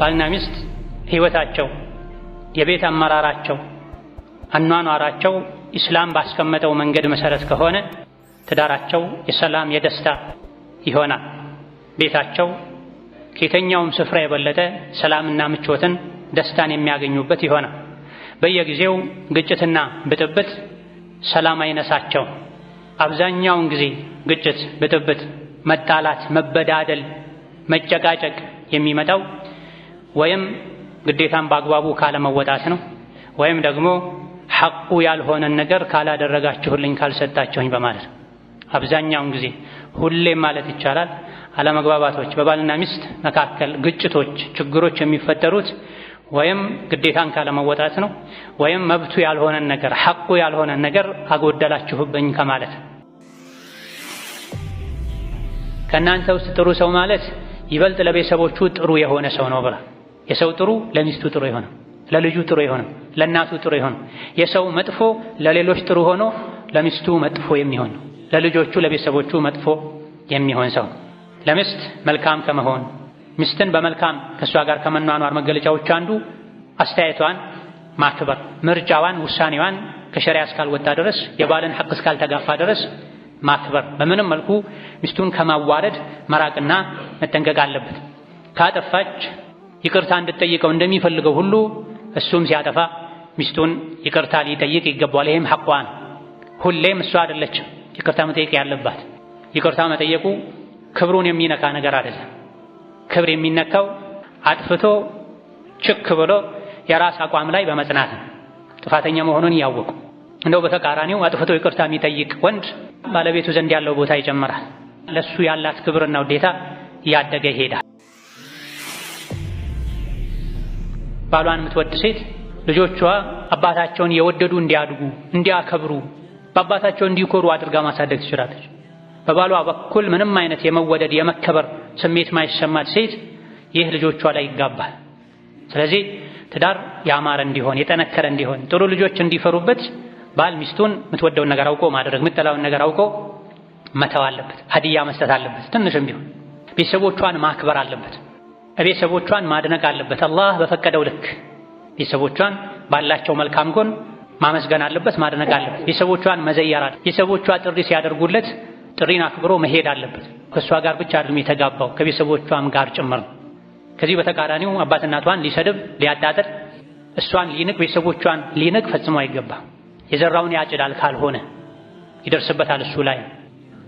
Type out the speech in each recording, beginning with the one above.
ባልና ሚስት ህይወታቸው የቤት አመራራቸው አኗኗራቸው ኢስላም ባስቀመጠው መንገድ መሰረት ከሆነ ትዳራቸው የሰላም የደስታ ይሆናል። ቤታቸው ከየትኛውም ስፍራ የበለጠ ሰላምና ምቾትን ደስታን የሚያገኙበት ይሆናል። በየጊዜው ግጭትና ብጥብጥ ሰላም አይነሳቸው። አብዛኛውን ጊዜ ግጭት፣ ብጥብጥ፣ መጣላት፣ መበዳደል፣ መጨቃጨቅ የሚመጣው ወይም ግዴታን በአግባቡ ካለመወጣት ነው ወይም ደግሞ ሐቁ ያልሆነን ነገር ካላደረጋችሁልኝ ካልሰጣችሁኝ በማለት ነው። አብዛኛውን ጊዜ ሁሌም ማለት ይቻላል አለመግባባቶች በባልና ሚስት መካከል ግጭቶች፣ ችግሮች የሚፈጠሩት ወይም ግዴታን ካለመወጣት ነው ወይም መብቱ ያልሆነን ነገር ሐቁ ያልሆነን ነገር አጎደላችሁብኝ ከማለት። ከእናንተ ውስጥ ጥሩ ሰው ማለት ይበልጥ ለቤተሰቦቹ ጥሩ የሆነ ሰው ነው ብላ። የሰው ጥሩ ለሚስቱ ጥሩ የሆነ፣ ለልጁ ጥሩ የሆነ፣ ለእናቱ ጥሩ የሆነ። የሰው መጥፎ ለሌሎች ጥሩ ሆኖ ለሚስቱ መጥፎ የሚሆን ነው። ለልጆቹ ለቤተሰቦቹ መጥፎ የሚሆን ሰው። ለሚስት መልካም ከመሆን ሚስትን በመልካም ከእሷ ጋር ከመኗኗር መገለጫዎች አንዱ አስተያየቷን ማክበር፣ ምርጫዋን፣ ውሳኔዋን ከሸሪዓ እስካልወጣ ድረስ የባልን ሐቅ እስካልተጋፋ ድረስ ማክበር። በምንም መልኩ ሚስቱን ከማዋረድ መራቅና መጠንቀቅ አለበት። ካጠፋች ይቅርታ እንድትጠይቀው እንደሚፈልገው ሁሉ እሱም ሲያጠፋ ሚስቱን ይቅርታ ሊጠይቅ ይገባዋል። ይሄም ሐቋ ነው። ሁሌም እሷ አይደለችም ይቅርታ መጠየቅ ያለባት። ይቅርታ መጠየቁ ክብሩን የሚነካ ነገር አይደለም። ክብር የሚነካው አጥፍቶ ችክ ብሎ የራስ አቋም ላይ በመጽናት ነው፣ ጥፋተኛ መሆኑን እያወቁ። እንደው በተቃራኒው አጥፍቶ ይቅርታ የሚጠይቅ ወንድ ባለቤቱ ዘንድ ያለው ቦታ ይጨምራል። ለሱ ያላት ክብርና ውዴታ እያደገ ይሄዳል። ባሏን የምትወድ ሴት ልጆቿ አባታቸውን የወደዱ እንዲያድጉ፣ እንዲያከብሩ፣ በአባታቸው እንዲኮሩ አድርጋ ማሳደግ ትችላለች። በባሏ በኩል ምንም አይነት የመወደድ የመከበር ስሜት ማይሰማት ሴት ይህ ልጆቿ ላይ ይጋባል። ስለዚህ ትዳር ያማረ እንዲሆን የጠነከረ እንዲሆን ጥሩ ልጆች እንዲፈሩበት ባል ሚስቱን የምትወደውን ነገር አውቆ ማድረግ፣ የምትጠላውን ነገር አውቆ መተው አለበት። ሀዲያ መስጠት አለበት። ትንሽም ቢሆን ቤተሰቦቿን ማክበር አለበት። ቤተሰቦቿን ማድነቅ አለበት። አላህ በፈቀደው ልክ ቤተሰቦቿን ባላቸው መልካም ጎን ማመስገን አለበት፣ ማድነቅ አለበት። ቤተሰቦቿን መዘየር አለበት። ቤተሰቦቿ ጥሪ ሲያደርጉለት ጥሪን አክብሮ መሄድ አለበት። ከእሷ ጋር ብቻ አይደለም የተጋባው ከቤተሰቦቿም ጋር ጭምር ነው። ከዚህ በተቃራኒው አባት እናቷን ሊሰድብ ሊያጣጥር፣ እሷን ሊንቅ፣ ቤተሰቦቿን ሊንቅ ፈጽሞ አይገባም። የዘራውን ያጭዳል ካልሆነ ይደርስበታል እሱ ላይ።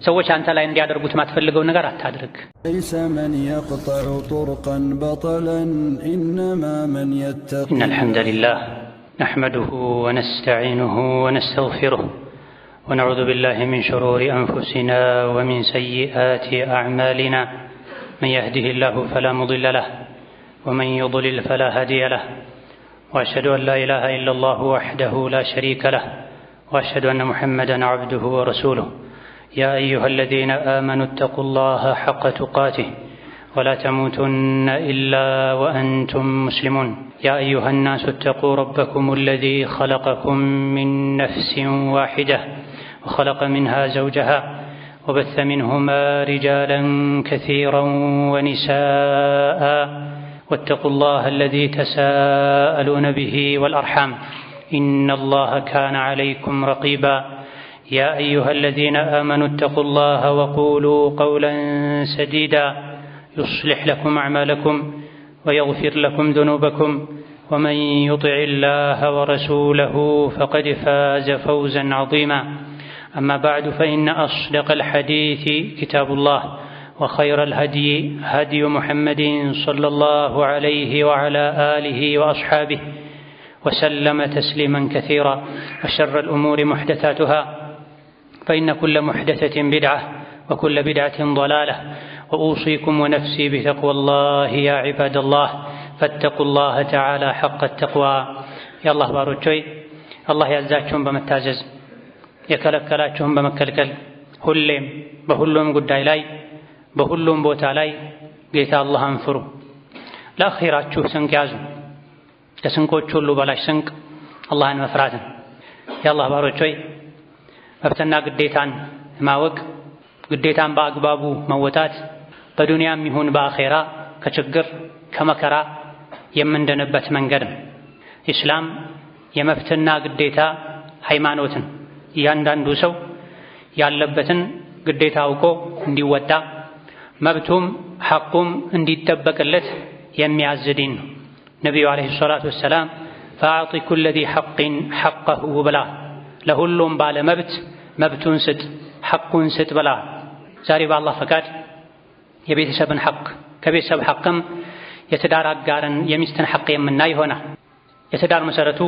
ሰዎች አንተ ላይ እንዲያደርጉት ማትፈልገው ነገር አታድርግ። ليس من يقطع طرقا بطلا إنما من يتقي. إن الحمد لله نحمده ونستعينه ونستغفره ونعوذ بالله من شرور أنفسنا ومن سيئات أعمالنا من يهده الله فلا مضل له ومن يضلل فلا هادي له وأشهد أن لا إله إلا الله وحده لا شريك له وأشهد أن محمدا عبده ورسوله. يا أيها الذين آمنوا اتقوا الله حق تقاته ولا تموتن إلا وأنتم مسلمون. يا أيها الناس اتقوا ربكم الذي خلقكم من نفس واحدة وخلق منها زوجها وبث منهما رجالا كثيرا ونساء واتقوا الله الذي تساءلون به والأرحام إن الله كان عليكم رقيبا. يا أيها الذين آمنوا اتقوا الله وقولوا قولا سديدا يصلح لكم أعمالكم ويغفر لكم ذنوبكم ومن يطع الله ورسوله فقد فاز فوزا عظيما. أما بعد فإن أصدق الحديث كتاب الله وخير الهدي هدي محمد صلى الله عليه وعلى آله وأصحابه وسلم تسليما كثيرا. وشر الأمور محدثاتها فإن كل محدثة بدعة وكل بدعة ضلالة. وأوصيكم ونفسي بتقوى الله يا عباد الله فاتقوا الله تعالى حق التقوى. يا الله باروچوي الله ያዛችሁን በመታዘዝ የከለከላችሁን በመከልከል ሁሌም በሁሉም ጉዳይ ላይ በሁሉም ቦታ ላይ ጌታ አላህን ፍሩ። ለአኺራችሁ ስንቅ ያዙ። ከስንቆች ሁሉ በላሽ ስንቅ አላህን መፍራት ነው። የአላህ ባሮች መብትና ግዴታን ማወቅ፣ ግዴታን በአግባቡ መወጣት በዱንያም ይሁን በአኼራ ከችግር ከመከራ የምንድንበት መንገድ ነው። ኢስላም የመብትና ግዴታ ሃይማኖትን እያንዳንዱ ሰው ያለበትን ግዴታ አውቆ እንዲወጣ መብቱም ሐቁም እንዲጠበቅለት የሚያዝ ዲን ነው። ነቢዩ ዓለይሂ ሰላቱ ወሰላም ፈአዕጢ ኩለ ዚ ሐቅን ሐቀሁ ብላ ለሁሉም ባለ መብት መብቱን ስጥ ሐቁን ስጥ ብላ። ዛሬ በአላህ ፈቃድ የቤተሰብን ሐቅ ከቤተሰብ ሐቅም የትዳር አጋርን የሚስትን ሐቅ የምናይ ይሆናል። የትዳር መሰረቱ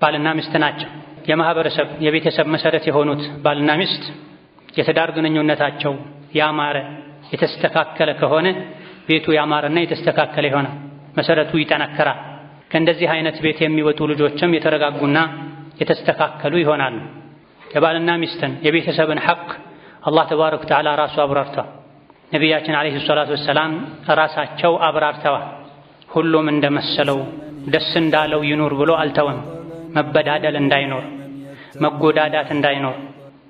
ባልና ሚስት ናቸው። የማህበረሰብ የቤተሰብ መሰረት የሆኑት ባልና ሚስት የትዳር ግንኙነታቸው ያማረ የተስተካከለ ከሆነ ቤቱ ያማረና የተስተካከለ ይሆናል። መሰረቱ ይጠነክራል። ከእንደዚህ አይነት ቤት የሚወጡ ልጆችም የተረጋጉና የተስተካከሉ ይሆናሉ። የባልና ሚስትን የቤተሰብን ሐቅ አላህ ተባረከ ወተዓላ ራሱ አብራርተዋል። ነቢያችን ዓለይሂ ሰላቱ ወሰላም ራሳቸው አብራርተዋል። ሁሉም እንደመሰለው ደስ እንዳለው ይኑር ብሎ አልተወም። መበዳደል እንዳይኖር፣ መጎዳዳት እንዳይኖር፣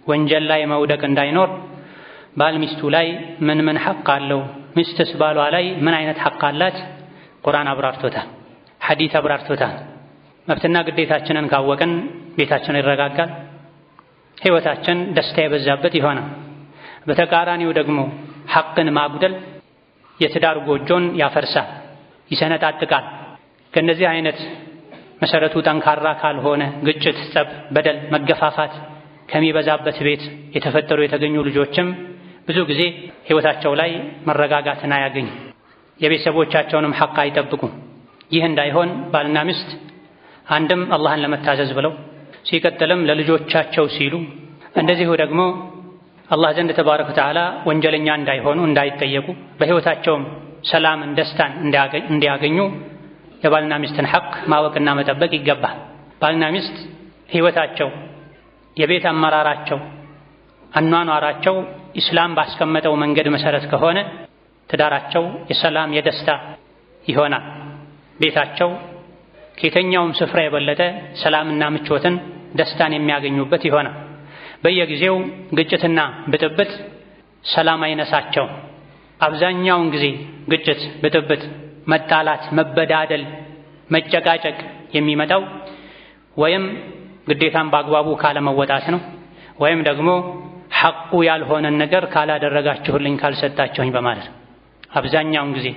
ወንጀል ላይ መውደቅ እንዳይኖር ባል ሚስቱ ላይ ምን ምን ሐቅ አለው፣ ሚስትስ ባሏ ላይ ምን አይነት ሐቅ አላት ቁርአን አብራርቶታል፣ ሐዲስ አብራርቶታል። መብትና ግዴታችንን ካወቅን ቤታችን ይረጋጋል፣ ህይወታችን ደስታ የበዛበት ይሆናል። በተቃራኒው ደግሞ ሐቅን ማጉደል የትዳር ጎጆን ያፈርሳል፣ ይሰነጣጥቃል። ከእነዚህ አይነት መሰረቱ ጠንካራ ካልሆነ ግጭት፣ ጸብ፣ በደል፣ መገፋፋት ከሚበዛበት ቤት የተፈጠሩ የተገኙ ልጆችም ብዙ ጊዜ ህይወታቸው ላይ መረጋጋትን አያገኙ፣ የቤተሰቦቻቸውንም ሐቅ አይጠብቁም። ይህ እንዳይሆን ባልና ሚስት አንድም አላህን ለመታዘዝ ብለው ሲቀጥልም ለልጆቻቸው ሲሉ እንደዚሁ ደግሞ አላህ ዘንድ ተባረከ ወተዓላ ወንጀለኛ እንዳይሆኑ እንዳይጠየቁ በህይወታቸውም ሰላምን ደስታን እንዲያገኙ የባልና ሚስትን ሐቅ ማወቅና መጠበቅ ይገባል። ባልና ሚስት ህይወታቸው የቤት አመራራቸው አኗኗራቸው ኢስላም ባስቀመጠው መንገድ መሰረት ከሆነ ትዳራቸው የሰላም የደስታ ይሆናል። ቤታቸው ከየትኛውም ስፍራ የበለጠ ሰላምና ምቾትን ደስታን የሚያገኙበት ይሆናል። በየጊዜው ግጭትና ብጥብጥ ሰላም አይነሳቸው። አብዛኛውን ጊዜ ግጭት፣ ብጥብጥ፣ መጣላት፣ መበዳደል፣ መጨቃጨቅ የሚመጣው ወይም ግዴታን በአግባቡ ካለመወጣት ነው ወይም ደግሞ ሐቁ ያልሆነን ነገር ካላደረጋችሁልኝ ካልሰጣችሁኝ በማለት። አብዛኛውን ጊዜ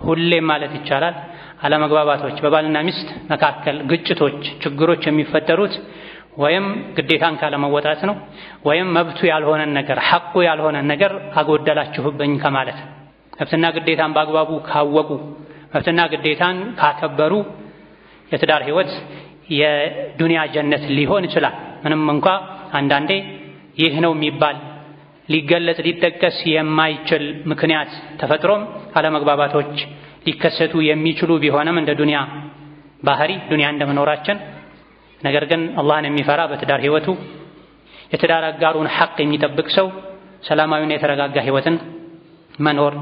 ሁሌም ማለት ይቻላል አለመግባባቶች በባልና ሚስት መካከል ግጭቶች፣ ችግሮች የሚፈጠሩት ወይም ግዴታን ካለመወጣት ነው ወይም መብቱ ያልሆነን ነገር ሐቁ ያልሆነን ነገር አጎደላችሁብኝ ከማለት። መብትና ግዴታን በአግባቡ ካወቁ መብትና ግዴታን ካከበሩ የትዳር ህይወት የዱንያ ጀነት ሊሆን ይችላል። ምንም እንኳ አንዳንዴ ይህ ነው የሚባል ሊገለጽ ሊጠቀስ የማይችል ምክንያት ተፈጥሮም አለመግባባቶች ሊከሰቱ የሚችሉ ቢሆንም እንደ ዱንያ ባህሪ ዱንያ እንደመኖራችን፣ ነገር ግን አላህን የሚፈራ በትዳር ህይወቱ የትዳር አጋሩን ሐቅ የሚጠብቅ ሰው ሰላማዊና የተረጋጋ ህይወትን መኖር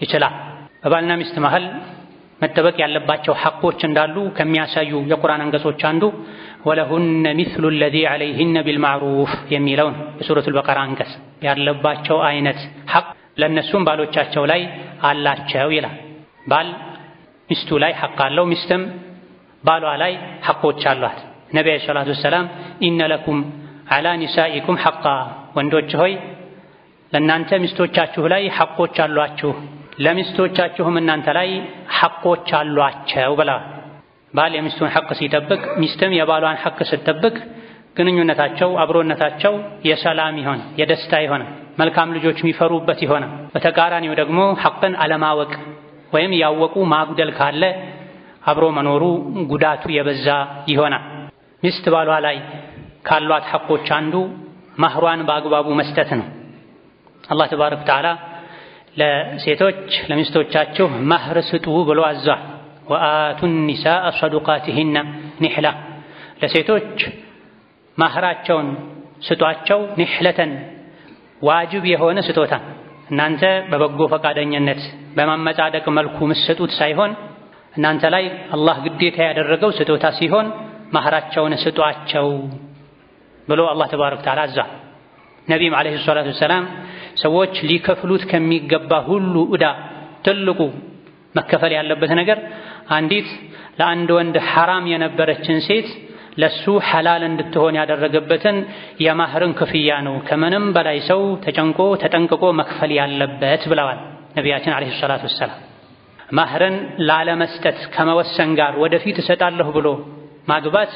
ይችላል። በባልና ሚስት መሃል መጠበቅ ያለባቸው ሐቆች እንዳሉ ከሚያሳዩ የቁርአን አንቀጾች አንዱ ወለሁነ ሚስሉ ለዚ ዐለይሂነ ቢልማዕሩፍ የሚለውን የሱረቱል በቀራ አንቀጽ ያለባቸው አይነት ሐቅ ለነሱም ባሎቻቸው ላይ አላቸው ይላል። ባል ሚስቱ ላይ ሐቅ አለው፣ ሚስትም ባሏ ላይ ሐቆች አሏት። ነቢ ዓለይሂ ሰላቱ ወሰላም ኢነ ለኩም ዐላ ኒሳኢኩም ሐቃ፣ ወንዶች ሆይ ለእናንተ ሚስቶቻችሁ ላይ ሐቆች አሏችሁ፣ ለሚስቶቻችሁም እናንተ ላይ ሐቆች አሏቸው ብለዋል። ባል የሚስቱን ሐቅ ሲጠብቅ ሚስትም የባሏን ሐቅ ስትጠብቅ ግንኙነታቸው አብሮነታቸው የሰላም ይሆን የደስታ ይሆን መልካም ልጆች የሚፈሩበት ይሆን። በተቃራኒው ደግሞ ሐቅን አለማወቅ ወይም ያወቁ ማጉደል ካለ አብሮ መኖሩ ጉዳቱ የበዛ ይሆናል። ሚስት ባሏ ላይ ካሏት ሐቆች አንዱ ማህሯን በአግባቡ መስጠት ነው። አላህ ተባረከ ወተዓላ ለሴቶች ለሚስቶቻችሁ ማህር ስጡ ብሎ አዟል። ወአቱ ኒሳአ ሰዱቃቲሂነ ኒሕላ፣ ለሴቶች ማህራቸውን ስጧቸው፣ ኒሕለተን ዋጅብ የሆነ ስጦታ። እናንተ በበጎ ፈቃደኝነት በማመጻደቅ መልኩ ምሰጡት ሳይሆን እናንተ ላይ አላህ ግዴታ ያደረገው ስጦታ ሲሆን ማህራቸውን ስጧቸው ብሎ አላህ ተባረከ ወተዓላ አዟል። ነቢይም ዓለይሂ ሰላቱ ወሰላም ሰዎች ሊከፍሉት ከሚገባ ሁሉ ዕዳ ትልቁ መከፈል ያለበት ነገር አንዲት ለአንድ ወንድ ሐራም የነበረችን ሴት ለሱ ሐላል እንድትሆን ያደረገበትን የማህርን ክፍያ ነው ከምንም በላይ ሰው ተጨንቆ ተጠንቅቆ መክፈል ያለበት ብለዋል ነቢያችን አለይሂ ሰላቱ ወሰላም። ማህርን ላለመስጠት ከመወሰን ጋር ወደፊት እሰጣለሁ ብሎ ማግባት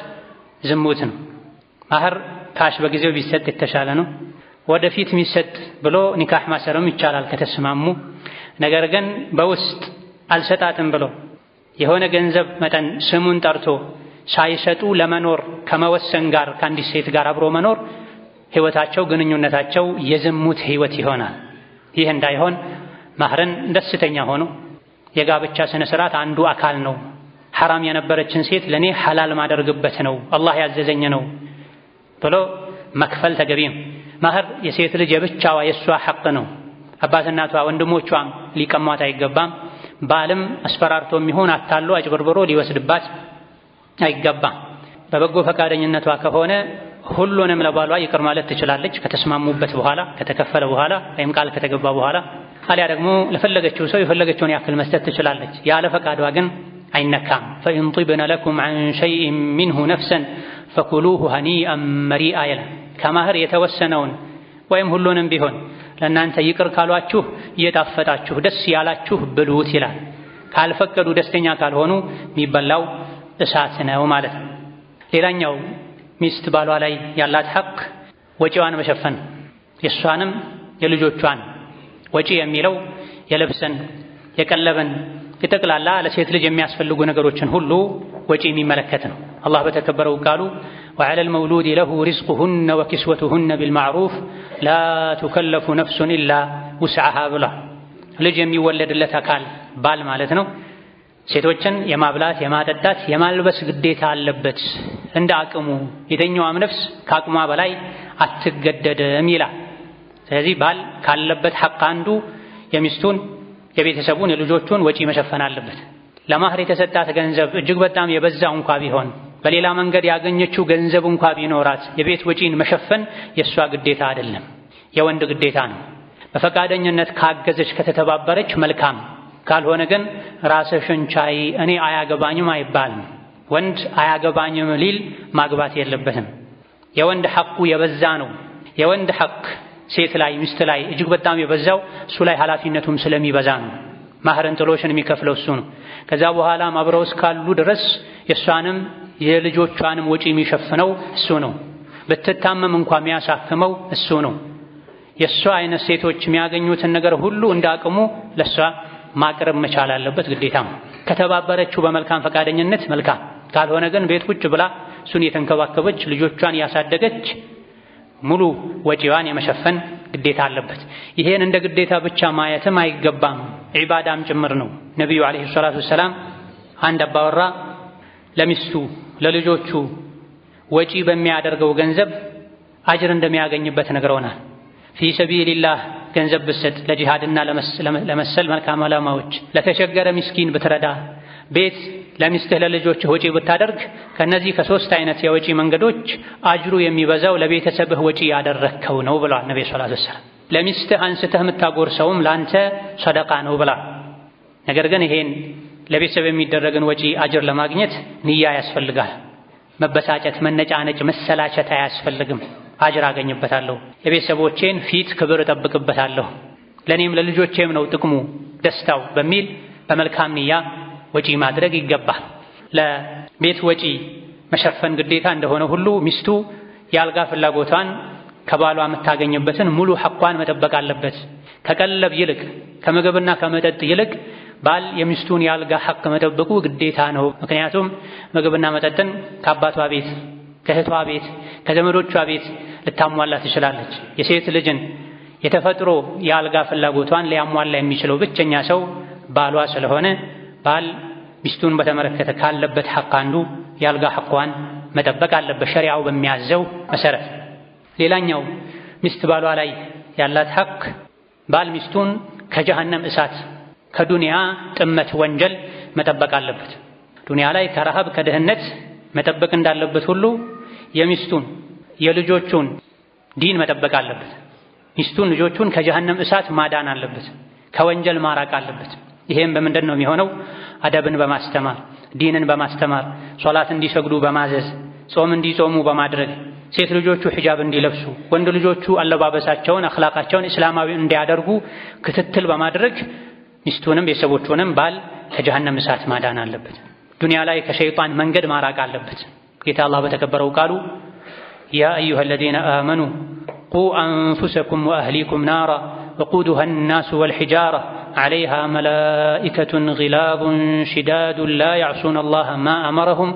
ዝሙት ነው። ማህር ካሽ በጊዜው ቢሰጥ የተሻለ ነው። ወደፊት የሚሰጥ ብሎ ኒካህ ማሰርም ይቻላል ከተስማሙ። ነገር ግን በውስጥ አልሰጣትም ብሎ የሆነ ገንዘብ መጠን ስሙን ጠርቶ ሳይሰጡ ለመኖር ከመወሰን ጋር ከአንዲት ሴት ጋር አብሮ መኖር ህይወታቸው ግንኙነታቸው የዝሙት ህይወት ይሆናል። ይህ እንዳይሆን ማህርን ደስተኛ ሆኖ የጋብቻ ስነ ስርዓት አንዱ አካል ነው፣ ሐራም የነበረችን ሴት ለኔ ሐላል ማደርግበት ነው፣ አላህ ያዘዘኝ ነው ብሎ መክፈል ተገቢ ነው። ማህር የሴት ልጅ የብቻዋ የሷ ሐቅ ነው። አባት እናቷ ወንድሞቿም ሊቀሟት አይገባም። ባልም አስፈራርቶም ይሁን አታሎ አጭበርብሮ ሊወስድባት አይገባም። በበጎ ፈቃደኝነቷ ከሆነ ሁሉንም ለባሏ ይቅር ማለት ትችላለች ከተስማሙበት በኋላ ከተከፈለ በኋላ ወይም ቃል ከተገባ በኋላ። አሊያ ደግሞ ለፈለገችው ሰው የፈለገችውን ያክል መስጠት ትችላለች። ያለ ፈቃዷ ግን አይነካም። ፈኢን ጢብነ ለኩም ዐን ሸይኢን ሚንሁ ነፍሰን ፈኩሉሁ ሀኒአን መሪአ ይላል። ከማህር የተወሰነውን ወይም ሁሉንም ቢሆን ለእናንተ ይቅር ካሏችሁ እየጣፈጣችሁ ደስ ያላችሁ ብሉት ይላል። ካልፈቀዱ ደስተኛ ካልሆኑ የሚበላው እሳት ነው ማለት ነው። ሌላኛው ሚስት ባሏ ላይ ያላት ሐቅ ወጪዋን መሸፈን፣ የሷንም የልጆቿን ወጪ የሚለው የልብስን፣ የቀለብን፣ የጠቅላላ ለሴት ልጅ የሚያስፈልጉ ነገሮችን ሁሉ ወጪ የሚመለከት ነው። አላህ በተከበረው ቃሉ وعلى المولود له رزقهن وكسوتهن بالمعروف لا تكلف نفس إلا وسعها ብሏል። ልጅ የሚወለድለት አካል ባል ማለት ነው። ሴቶችን የማብላት የማጠጣት የማልበስ ግዴታ አለበት እንደ አቅሙ። የትኛውም ነፍስ ከአቅሟ በላይ አትገደድም ይላል። ስለዚህ ባል ካለበት ሐቅ አንዱ የሚስቱን፣ የቤተሰቡን፣ የልጆቹን ወጪ መሸፈን አለበት። ለማህር የተሰጣት ገንዘብ እጅግ በጣም የበዛ እንኳ ቢሆን በሌላ መንገድ ያገኘችው ገንዘብ እንኳ ቢኖራት የቤት ወጪን መሸፈን የእሷ ግዴታ አይደለም፣ የወንድ ግዴታ ነው። በፈቃደኝነት ካገዘች ከተተባበረች መልካም፣ ካልሆነ ግን ራስሽን ቻይ እኔ አያገባኝም አይባልም። ወንድ አያገባኝም ሊል ማግባት የለበትም። የወንድ ሐቁ የበዛ ነው። የወንድ ሐቅ ሴት ላይ ሚስት ላይ እጅግ በጣም የበዛው እሱ ላይ ኃላፊነቱም ስለሚበዛ ነው። ማህርን ጥሎሽን የሚከፍለው እሱ ነው። ከዛ በኋላ አብረው እስካሉ ድረስ የእሷንም የልጆቿንም ወጪ የሚሸፍነው እሱ ነው። ብትታመም እንኳን የሚያሳክመው እሱ ነው። የእሷ አይነት ሴቶች የሚያገኙትን ነገር ሁሉ እንዳቅሙ ለእሷ ማቅረብ መቻል አለበት፣ ግዴታም። ከተባበረችው በመልካም ፈቃደኝነት መልካም፣ ካልሆነ ግን ቤት ቁጭ ብላ እሱን የተንከባከበች ልጆቿን ያሳደገች ሙሉ ወጪዋን የመሸፈን ግዴታ አለበት። ይሄን እንደ ግዴታ ብቻ ማየትም አይገባም፣ ዒባዳም ጭምር ነው። ነቢዩ ዓለይሂ ሰላቱ ወሰላም አንድ አባወራ ለሚስቱ ለልጆቹ ወጪ በሚያደርገው ገንዘብ አጅር እንደሚያገኝበት ነግረውናል። ፊ ሰቢልላህ ገንዘብ ብትሰጥ፣ ለጂሃድና ለመሰል መልካም ዓላማዎች ለተቸገረ ምስኪን ብትረዳ፣ ቤት ለሚስትህ ለልጆችህ ወጪ ብታደርግ፣ ከነዚህ ከሶስት አይነት የወጪ መንገዶች አጅሩ የሚበዛው ለቤተሰብህ ወጪ ያደረግከው ነው ብለዋል ነብዩ ሰለላሁ ዐለይሂ ወሰለም። ለሚስትህ አንስተህ የምታጎርሰውም ላንተ ሰደቃ ነው ብለዋል። ነገር ግን ይሄን ለቤተሰብ የሚደረግን ወጪ አጅር ለማግኘት ንያ ያስፈልጋል። መበሳጨት፣ መነጫነጭ፣ መሰላቸት አያስፈልግም። አጅር አገኝበታለሁ፣ የቤተሰቦቼን ፊት ክብር እጠብቅበታለሁ፣ ለኔም ለልጆቼም ነው ጥቅሙ ደስታው በሚል በመልካም ንያ ወጪ ማድረግ ይገባል። ለቤት ወጪ መሸፈን ግዴታ እንደሆነ ሁሉ ሚስቱ የአልጋ ፍላጎቷን ከባሏ የምታገኝበትን ሙሉ ሐቋን መጠበቅ አለበት። ከቀለብ ይልቅ ከምግብና ከመጠጥ ይልቅ ባል የሚስቱን የአልጋ ሐቅ መጠበቁ ግዴታ ነው። ምክንያቱም ምግብና መጠጥን ከአባቷ ቤት፣ ከእህቷ ቤት፣ ከዘመዶቿ ቤት ልታሟላ ትችላለች። የሴት ልጅን የተፈጥሮ የአልጋ ፍላጎቷን ሊያሟላ የሚችለው ብቸኛ ሰው ባሏ ስለሆነ ባል ሚስቱን በተመለከተ ካለበት ሐቅ አንዱ የአልጋ ሐቋን መጠበቅ አለበት ሸሪዓው በሚያዘው መሰረት። ሌላኛው ሚስት ባሏ ላይ ያላት ሐቅ ባል ሚስቱን ከጀሃነም እሳት ከዱንያ ጥመት ወንጀል መጠበቅ አለበት። ዱንያ ላይ ከረሃብ ከድህነት መጠበቅ እንዳለበት ሁሉ የሚስቱን የልጆቹን ዲን መጠበቅ አለበት። ሚስቱን ልጆቹን ከጀሃነም እሳት ማዳን አለበት፣ ከወንጀል ማራቅ አለበት። ይሄም በምንድን ነው የሚሆነው? አደብን በማስተማር ዲንን በማስተማር ሶላት እንዲሰግዱ በማዘዝ ጾም እንዲጾሙ በማድረግ ሴት ልጆቹ ሒጃብ እንዲለብሱ ወንድ ልጆቹ አለባበሳቸውን አኽላቃቸውን እስላማዊ እንዲያደርጉ ክትትል በማድረግ ሚስቱንም ቤተሰቦቹንም ባል ከጀሃነም እሳት ማዳን አለበት። ዱንያ ላይ ከሸይጣን መንገድ ማራቅ አለበት። ጌታ አላህ በተከበረው ቃሉ ያ አዩሃ አለዚነ አመኑ ቁ አንፉሰኩም ወአህሊኩም ናራ ወቁዱሃ ናሱ ወልሒጃራ ዐለይሃ መላኢከቱን ጊላዙን ሽዳዱን ላ ያዕሱነ አላህ ማ አመረሁም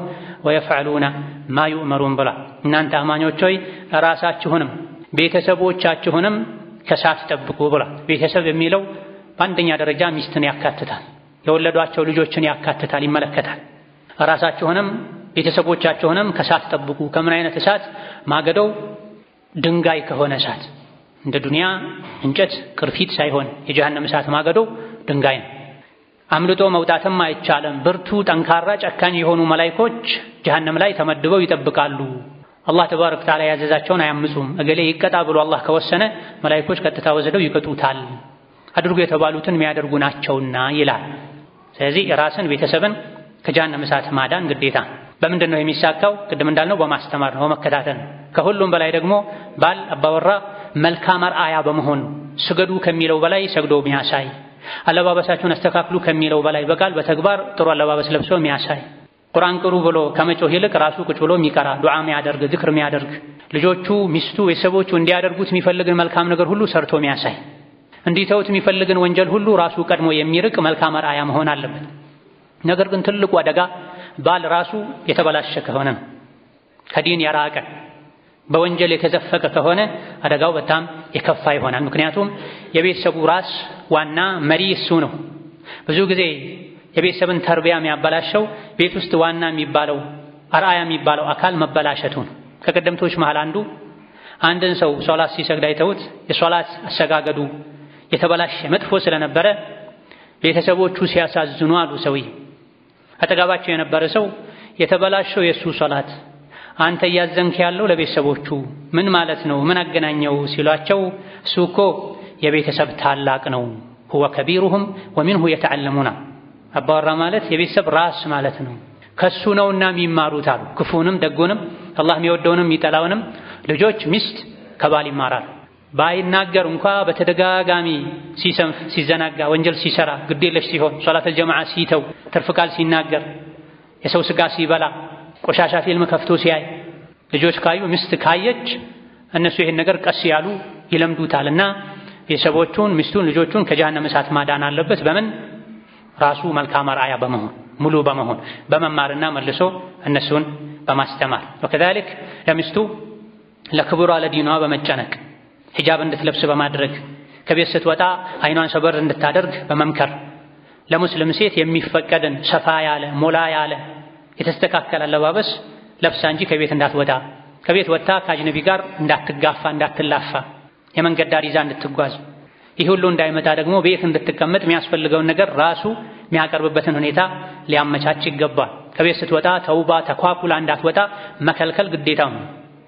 ወየፍዐሉነ ማ ዩእመሩን ብላ እናንተ አማኞች ሆይ ራሳችሁንም ቤተሰቦቻችሁንም ከእሳት ጠብቁ ብላ። ቤተሰብ የሚለው በአንደኛ ደረጃ ሚስትን ያካትታል፣ የወለዷቸው ልጆችን ያካትታል፣ ይመለከታል። ራሳችሁንም ቤተሰቦቻችሁንም ከእሳት ጠብቁ። ከምን አይነት እሳት? ማገዶው ድንጋይ ከሆነ እሳት፣ እንደ ዱንያ እንጨት ቅርፊት ሳይሆን የጀሃነም እሳት ማገዶው ድንጋይ ነው። አምልጦ መውጣትም አይቻልም። ብርቱ፣ ጠንካራ፣ ጨካኝ የሆኑ መላኢኮች ጀሃነም ላይ ተመድበው ይጠብቃሉ። አላህ ተባረከ ወተዓላ ያዘዛቸውን አያምፁም። እገሌ ይቀጣ ብሎ አላህ ከወሰነ መላኢኮች ቀጥታ ወስደው ይቀጡታል። አድርጉ የተባሉትን የሚያደርጉ ናቸውና ይላል። ስለዚህ ራስን ቤተሰብን ከጀሃነም እሳት ማዳን ግዴታ። በምንድን ነው የሚሳካው? ቅድም እንዳልነው በማስተማር ነው፣ በመከታተል ነው። ከሁሉም በላይ ደግሞ ባል አባወራ መልካም አርአያ በመሆን ስገዱ ከሚለው በላይ ሰግዶ የሚያሳይ፣ አለባበሳችሁን አስተካክሉ ከሚለው በላይ በቃል በተግባር ጥሩ አለባበስ ለብሶ የሚያሳይ፣ ቁርአን ቅሩ ብሎ ከመጮህ ይልቅ ራሱ ቁጭ ብሎ የሚቀራ፣ ዱዓ የሚያደርግ፣ ዝክር የሚያደርግ፣ ልጆቹ፣ ሚስቱ፣ ቤተሰቦቹ እንዲያደርጉት የሚፈልግን መልካም ነገር ሁሉ ሰርቶ የሚያሳይ፣ እንዲተውት የሚፈልግን ወንጀል ሁሉ ራሱ ቀድሞ የሚርቅ መልካም አርአያ መሆን አለበት። ነገር ግን ትልቁ አደጋ ባል ራሱ የተበላሸ ከሆነ ነው። ከዲን የራቀ በወንጀል የተዘፈቀ ከሆነ አደጋው በጣም የከፋ ይሆናል። ምክንያቱም የቤተሰቡ ራስ ዋና መሪ እሱ ነው። ብዙ ጊዜ የቤተሰብን ተርቢያ የሚያበላሸው ቤት ውስጥ ዋና የሚባለው አርአያ የሚባለው አካል መበላሸቱ ነው። ከቀደምቶች መሃል አንድን ሰው ሶላት ሲሰግድ አይተውት የሶላት አሰጋገዱ የተበላሸ መጥፎ ስለነበረ ቤተሰቦቹ ሲያሳዝኑ አሉ ሰውዬ አጠገባቸው የነበረ ሰው የተበላሸው የሱ ሶላት አንተ እያዘንክ ያለው ለቤተሰቦቹ ምን ማለት ነው? ምን አገናኘው ሲሏቸው እሱ እኮ የቤተሰብ ታላቅ ነው። ሁወ ከቢሩሁም ወሚንሁ የተዓለሙና አባወራ ማለት የቤተሰብ ራስ ማለት ነው። ከሱ ነውና የሚማሩት አሉ። ክፉንም ደጉንም አላህ የሚወደውንም የሚጠላውንም ልጆች፣ ሚስት ከባል ይማራሉ። ባይናገር እንኳ በተደጋጋሚ ሲሰንፍ፣ ሲዘናጋ፣ ወንጀል ሲሰራ፣ ግዴለሽ ሲሆን፣ ሶላተል ጀማዓ ሲተው፣ ትርፍ ቃል ሲናገር፣ የሰው ስጋ ሲበላ፣ ቆሻሻ ፊልም ከፍቶ ሲያይ፣ ልጆች ካዩ፣ ሚስት ካየች እነሱ ይሄን ነገር ቀስ ያሉ ይለምዱታልና ቤተሰቦቹን፣ ሚስቱን፣ ልጆቹን ከጀሃነም እሳት ማዳን አለበት። በምን? ራሱ መልካም አርአያ በመሆን ሙሉ በመሆን በመማርና መልሶ እነሱን በማስተማር ወከዛሊክ ለሚስቱ ለክብሯ ለዲኗ በመጨነቅ ሒጃብ እንድትለብስ በማድረግ ከቤት ስትወጣ አይኗን ሰበር እንድታደርግ በመምከር ለሙስሊም ሴት የሚፈቀድን ሰፋ ያለ ሞላ ያለ የተስተካከለ አለባበስ ለብሳ እንጂ ከቤት እንዳትወጣ፣ ከቤት ወጥታ ከአጅነቢ ጋር እንዳትጋፋ፣ እንዳትላፋ፣ የመንገድ ዳር ይዛ እንድትጓዝ፣ ይህ ሁሉ እንዳይመጣ ደግሞ ቤት እንድትቀመጥ የሚያስፈልገውን ነገር ራሱ የሚያቀርብበትን ሁኔታ ሊያመቻች ይገባል። ከቤት ስትወጣ ተውባ ተኳኩላ እንዳትወጣ መከልከል ግዴታው ነው።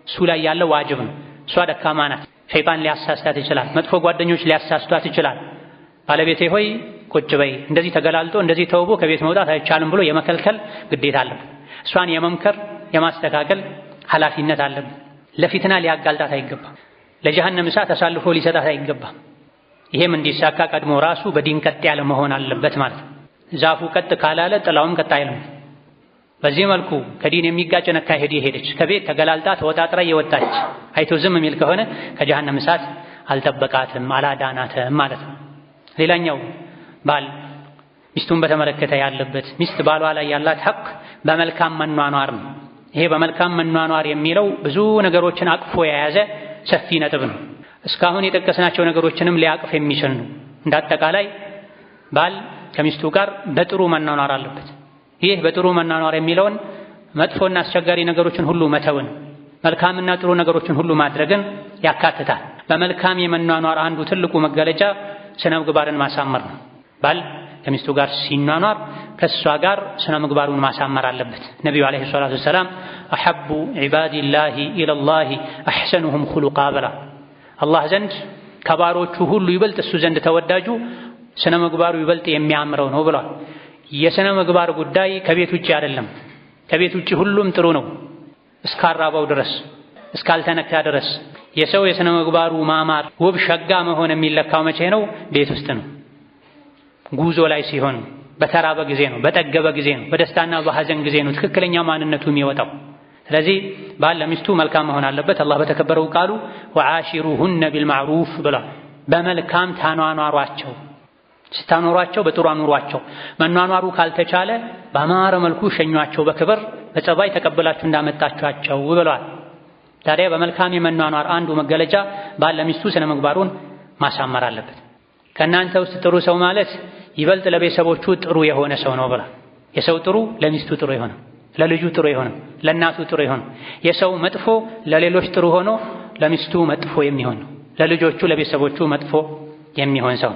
እሱ ላይ ያለው ዋጅብ ነው። እሷ ደካማ ናት። ሸይጣን ሊያሳስታት ይችላል። መጥፎ ጓደኞች ሊያሳስቷት ይችላል። ባለቤቴ ሆይ ቁጭ በይ፣ እንደዚህ ተገላልጦ እንደዚህ ተውቦ ከቤት መውጣት አይቻልም ብሎ የመከልከል ግዴታ አለብን። እሷን የመምከር የማስተካከል ኃላፊነት አለብን። ለፊትና ሊያጋልጣት አይገባም። ለጀሃነም እሳት አሳልፎ ሊሰጣት አይገባም። ይሄም እንዲሳካ ቀድሞ ራሱ በዲን ቀጥ ያለ መሆን አለበት ማለት ነው። ዛፉ ቀጥ ካላለ ጥላውም ቀጥ አይልም። በዚህ መልኩ ከዲን የሚጋጭ አካሄድ የሄደች ከቤት ተገላልጣ ተወጣጥራ የወጣች አይቶ ዝም የሚል ከሆነ ከጀሃነም እሳት አልጠበቃትም፣ አላዳናትም ማለት ነው። ሌላኛው ባል ሚስቱን በተመለከተ ያለበት ሚስት ባሏ ላይ ያላት ሐቅ በመልካም መኗኗር ነው። ይሄ በመልካም መኗኗር የሚለው ብዙ ነገሮችን አቅፎ የያዘ ሰፊ ነጥብ ነው። እስካሁን የጠቀስናቸው ነገሮችንም ሊያቅፍ የሚችል ነው። እንዳጠቃላይ ባል ከሚስቱ ጋር በጥሩ መኗኗር አለበት። ይህ በጥሩ መኗኗር የሚለውን መጥፎና አስቸጋሪ ነገሮችን ሁሉ መተውን፣ መልካምና ጥሩ ነገሮችን ሁሉ ማድረግን ያካትታል። በመልካም የመኗኗር አንዱ ትልቁ መገለጫ ስነ ምግባርን ማሳመር ነው። ባል ከሚስቱ ጋር ሲኗኗር ከእሷ ጋር ስነ ምግባሩን ማሳመር አለበት። ነቢዩ ዓለይሂ ሰላቱ ወሰላም አሐቡ ዒባዲላሂ ኢለላሂ አሕሰኑሁም ኹሉቃ ብላ አላህ ዘንድ ከባሮቹ ሁሉ ይበልጥ እሱ ዘንድ ተወዳጁ ስነ ምግባሩ ይበልጥ የሚያምረው ነው ብሏል። የሥነ ምግባር ጉዳይ ከቤት ውጪ አይደለም። ከቤት ውጪ ሁሉም ጥሩ ነው እስካራባው ድረስ እስካልተነካ ድረስ። የሰው የሥነ ምግባሩ ማማር ውብ ሸጋ መሆን የሚለካው መቼ ነው? ቤት ውስጥ ነው። ጉዞ ላይ ሲሆን፣ በተራበ ጊዜ ነው፣ በጠገበ ጊዜ ነው፣ በደስታና በሐዘን ጊዜ ነው ትክክለኛ ማንነቱ የሚወጣው። ስለዚህ ባል ለሚስቱ መልካም መሆን አለበት። አላህ በተከበረው ቃሉ ወዓሺሩሁነ ቢልማዕሩፍ ብሏል። በመልካም ታኗኗሯቸው፣ ስታኖሯቸው በጥሩ አኑሯቸው። መኗኗሩ ካልተቻለ በአማረ መልኩ ሸኟቸው፣ በክብር በጸባይ ተቀበላችሁ እንዳመጣችኋቸው ብሏል። ታዲያ በመልካም የመኗኗር አንዱ መገለጫ ባል ለሚስቱ ስነ ምግባሩን ማሳመር አለበት። ከእናንተ ውስጥ ጥሩ ሰው ማለት ይበልጥ ለቤተሰቦቹ ጥሩ የሆነ ሰው ነው ብሏል። የሰው ጥሩ ለሚስቱ ጥሩ የሆነ፣ ለልጁ ጥሩ የሆነ፣ ለእናቱ ጥሩ የሆነ። የሰው መጥፎ ለሌሎች ጥሩ ሆኖ ለሚስቱ መጥፎ የሚሆን ነው። ለልጆቹ ለቤተሰቦቹ መጥፎ የሚሆን ሰው።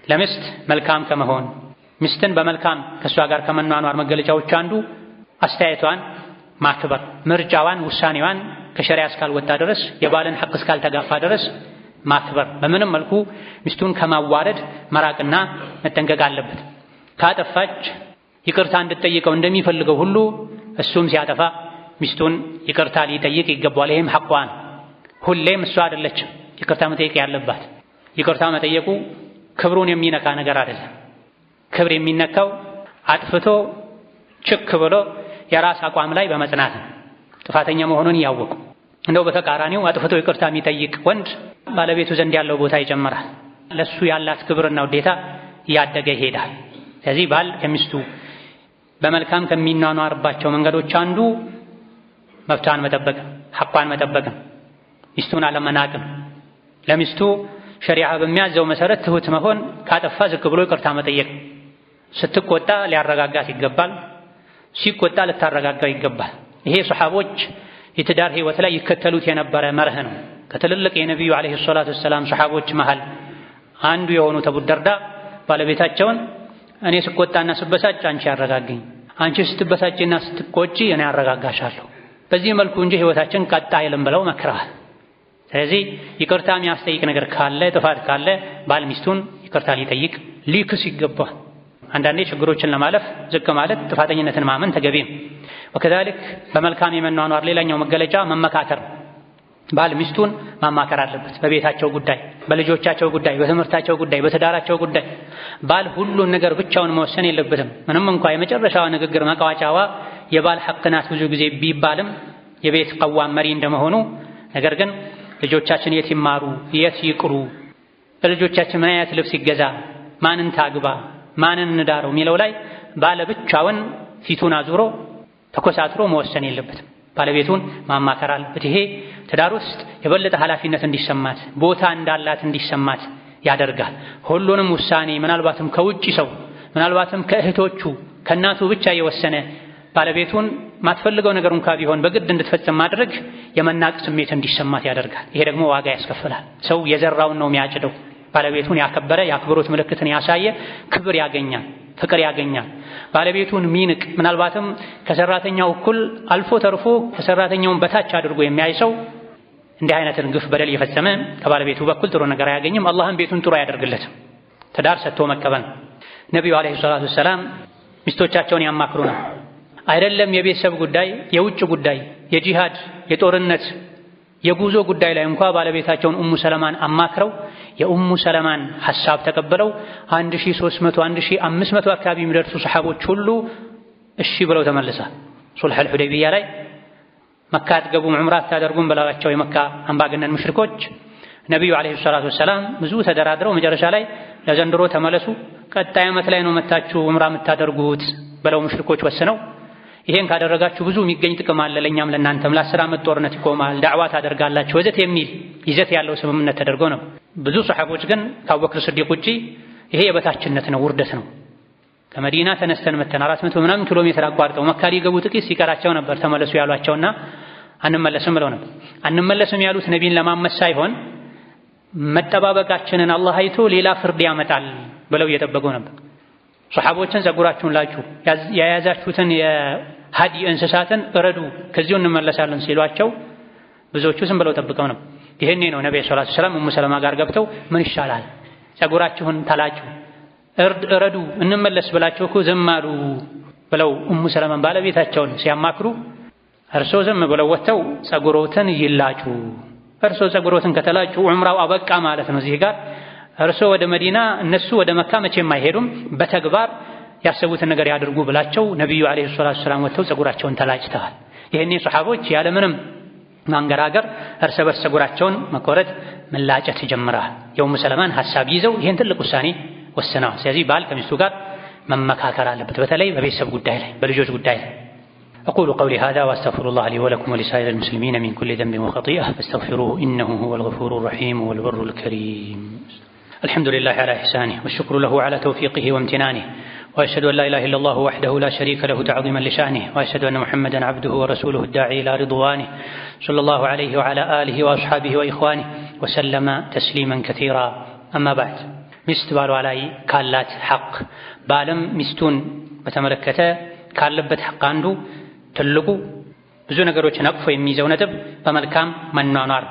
ለሚስት መልካም ከመሆን ሚስትን በመልካም ከእሷ ጋር ከመኗኗር መገለጫዎች አንዱ አስተያየቷን ማክበር፣ ምርጫዋን፣ ውሳኔዋን ከሸሪዓ እስካልወጣ ድረስ የባልን ሐቅ እስካልተጋፋ ድረስ ማክበር። በምንም መልኩ ሚስቱን ከማዋረድ መራቅና መጠንቀቅ አለበት። ካጠፋች ይቅርታ እንድትጠይቀው እንደሚፈልገው ሁሉ እሱም ሲያጠፋ ሚስቱን ይቅርታ ሊጠይቅ ይገባዋል። ይሄም ሐቋ ነው። ሁሌም እሷ አይደለችም ይቅርታ መጠየቅ ያለባት። ይቅርታ መጠየቁ ክብሩን የሚነካ ነገር አይደለም። ክብር የሚነካው አጥፍቶ ችክ ብሎ የራስ አቋም ላይ በመጽናት ነው፣ ጥፋተኛ መሆኑን እያወቁ። እንደው በተቃራኒው አጥፍቶ ይቅርታ የሚጠይቅ ወንድ ባለቤቱ ዘንድ ያለው ቦታ ይጨምራል። ለሱ ያላት ክብርና ውዴታ እያደገ ይሄዳል። ስለዚህ ባል ከሚስቱ በመልካም ከሚኗኗርባቸው መንገዶች አንዱ መብቷን መጠበቅ፣ ሐቋን መጠበቅ፣ ሚስቱን አለመናቅም። ለሚስቱ ሸሪዓ በሚያዘው መሰረት ትሁት መሆን፣ ካጠፋ ዝቅ ብሎ ይቅርታ መጠየቅ። ስትቆጣ ሊያረጋጋት ይገባል፣ ሲቆጣ ልታረጋጋው ይገባል። ይሄ ሱሐቦች የትዳር ህይወት ላይ ይከተሉት የነበረ መርህ ነው። ከትልልቅ የነቢዩ ዓለይሂ ሰላቱ ወሰላም ሱሐቦች መሃል አንዱ የሆኑት አቡ ደርዳ ባለቤታቸውን እኔ ስቆጣና ስበሳጭ አንቺ ያረጋግኝ፣ አንቺ ስትበሳጭና ስትቆጪ እኔ ያረጋጋሻለሁ፣ በዚህ መልኩ እንጂ ህይወታችን ቀጣ አይልም ብለው መክረዋል። ስለዚህ ይቅርታ የሚያስጠይቅ ነገር ካለ፣ ጥፋት ካለ ባል ሚስቱን ይቅርታ ሊጠይቅ ሊክስ ይገባል። አንዳንዴ ችግሮችን ለማለፍ ዝቅ ማለት ጥፋተኝነትን ማመን ተገቢ ነው። ወከዛሊክ በመልካም የመኗኗር ሌላኛው መገለጫ መመካከር። ባል ሚስቱን ማማከር አለበት በቤታቸው ጉዳይ፣ በልጆቻቸው ጉዳይ፣ በትምህርታቸው ጉዳይ፣ በትዳራቸው ጉዳይ። ባል ሁሉን ነገር ብቻውን መወሰን የለበትም። ምንም እንኳ የመጨረሻዋ ንግግር መቃወጫዋ የባል ሐቅ ናት ብዙ ጊዜ ቢባልም የቤት ቀዋም መሪ እንደመሆኑ፣ ነገር ግን ልጆቻችን የት ይማሩ፣ የት ይቅሩ፣ ለልጆቻችን ምን አይነት ልብስ ይገዛ፣ ማንን ታግባ፣ ማንን እንዳረው የሚለው ላይ ባለ ብቻውን ፊቱን አዙሮ ተኮሳትሮ መወሰን የለበትም። ባለቤቱን ማማከር አለበት። ይሄ ትዳር ውስጥ የበለጠ ኃላፊነት እንዲሰማት፣ ቦታ እንዳላት እንዲሰማት ያደርጋል። ሁሉንም ውሳኔ ምናልባትም ከውጪ ሰው፣ ምናልባትም ከእህቶቹ ከእናቱ ብቻ የወሰነ ባለቤቱን ማትፈልገው ነገር እንኳ ቢሆን በግድ እንድትፈጽም ማድረግ የመናቅ ስሜት እንዲሰማት ያደርጋል። ይሄ ደግሞ ዋጋ ያስከፍላል። ሰው የዘራውን ነው የሚያጭደው። ባለቤቱን ያከበረ የአክብሮት ምልክትን ያሳየ ክብር ያገኛል፣ ፍቅር ያገኛል። ባለቤቱን ሚንቅ፣ ምናልባትም ከሰራተኛው እኩል አልፎ ተርፎ ከሰራተኛውን በታች አድርጎ የሚያይ ሰው እንዲህ አይነትን ግፍ በደል የፈጸመ ከባለቤቱ በኩል ጥሩ ነገር አያገኝም። አላህም ቤቱን ጥሩ አያደርግለትም። ትዳር ሰጥቶ መቀበል። ነቢዩ ዓለይሂ ሰላቱ ወሰላም ሚስቶቻቸውን ያማክሩ ነው። አይደለም የቤተሰብ ጉዳይ፣ የውጭ ጉዳይ፣ የጂሃድ፣ የጦርነት፣ የጉዞ ጉዳይ ላይ እንኳ ባለቤታቸውን ኡሙ ሰለማን አማክረው የኡሙ ሰለማን ሐሳብ ተቀበለው 1300 1500 አካባቢ የሚደርሱ ሰሐቦች ሁሉ እሺ ብለው ተመልሰዋል። ሱልሑል ሁደይቢያ ላይ መካ አትገቡም ዑምራ አታደርጉም ብለዋቸው የመካ አምባገነን ሙሽሪኮች ነቢዩ ዓለይሂ ሰላቱ ወሰላም ብዙ ተደራድረው መጨረሻ ላይ ለዘንድሮ ተመለሱ፣ ቀጣይ ዓመት ላይ ነው መታችሁ ዑምራ የምታደርጉት ብለው ሙሽሪኮች ወስነው ይሄን ካደረጋችሁ ብዙ የሚገኝ ጥቅም አለ ለኛም ለናንተም፣ ለ10 ዓመት ጦርነት ይቆማል፣ ዳዕዋ ታደርጋላችሁ ወዘት የሚል ይዘት ያለው ስምምነት ተደርጎ ነው። ብዙ ሰሐቦች ግን ከአቡበክር ስዲቅ ውጪ ይሄ የበታችነት ነው፣ ውርደት ነው። ከመዲና ተነስተን መተን 400 ምናምን ኪሎ ሜትር አቋርጠው መካ ሊገቡ ጥቂት ሲቀራቸው ነበር ተመለሱ ያሏቸውና አንመለስም ብለው ነበር። አንመለስም ያሉት ነቢይን ለማመስ ሳይሆን መጠባበቃችንን አላህ አይቶ ሌላ ፍርድ ያመጣል ብለው እየጠበቁ ነበር። ሰሐቦችን ጸጉራችሁን ላችሁ የያዛችሁትን የሀዲ እንስሳትን እረዱ ከዚሁ እንመለሳለን ሲሏቸው ብዙዎቹ ዝም ብለው ጠብቀው ነው። ይሄኔ ነው ነብዩ ሰለላሁ ዐለይሂ ወሰለም ኡሙ ሰለማ ጋር ገብተው ምን ይሻላል ጸጉራችሁን ታላችሁ እረዱ እንመለስ ብላቸው እኮ ዝም አሉ ብለው ኡሙ ሰለማን ባለቤታቸውን ሲያማክሩ እርሶ ዝም ብለው ወጥተው ጸጉሮትን ይላጩ፣ እርሶ ጸጉሮትን ከተላጩ ዑምራው አበቃ ማለት ነው። እዚህ ጋር እርሶ ወደ መዲና እነሱ ወደ መካ መቼም አይሄዱም፣ በተግባር ያሰቡትን ነገር ያድርጉ ብላቸው ነብዩ አለይሂ ሰላቱ ሰላም ወጥተው ጸጉራቸውን ተላጭተዋል። ይሄኔ ሱሐቦች ያለምንም ማንገራገር እርስ በርስ ጸጉራቸውን መቆረጥ መላጨት ጀምረዋል። የኡሙ ሰለማን ሐሳብ ይዘው ይሄን ትልቅ ውሳኔ ወስነዋል። ስለዚህ ባል ከሚስቱ ጋር መመካከር አለበት፣ በተለይ በቤተሰብ ጉዳይ ላይ በልጆች ጉዳይ ላይ። أقول قولي هذا وأستغفر الله لي ولكم ولسائر المسلمين من كل ذنب وخطيئة فاستغفروه إنه هو الغفور الرحيم والبر الكريم. الحمد لله على إحسانه والشكر له على توفيقه وامتنانه، وأشهد أن لا إله إلا الله وحده لا شريك له تعظيما لشأنه، وأشهد أن محمدا عبده ورسوله الداعي إلى رضوانه صلى الله عليه وعلى آله وأصحابه وإخوانه وسلم تسليما كثيرا. أما بعد، ሚስት ባሏ ላይ ካላት ሐቅ ባለም ሚስቱን በተመለከተ ካለበት ሐቅ አንዱ ትልቁ ብዙ ነገሮችን አቅፎ የሚይዘው ነጥብ በመልካም መኗኗር።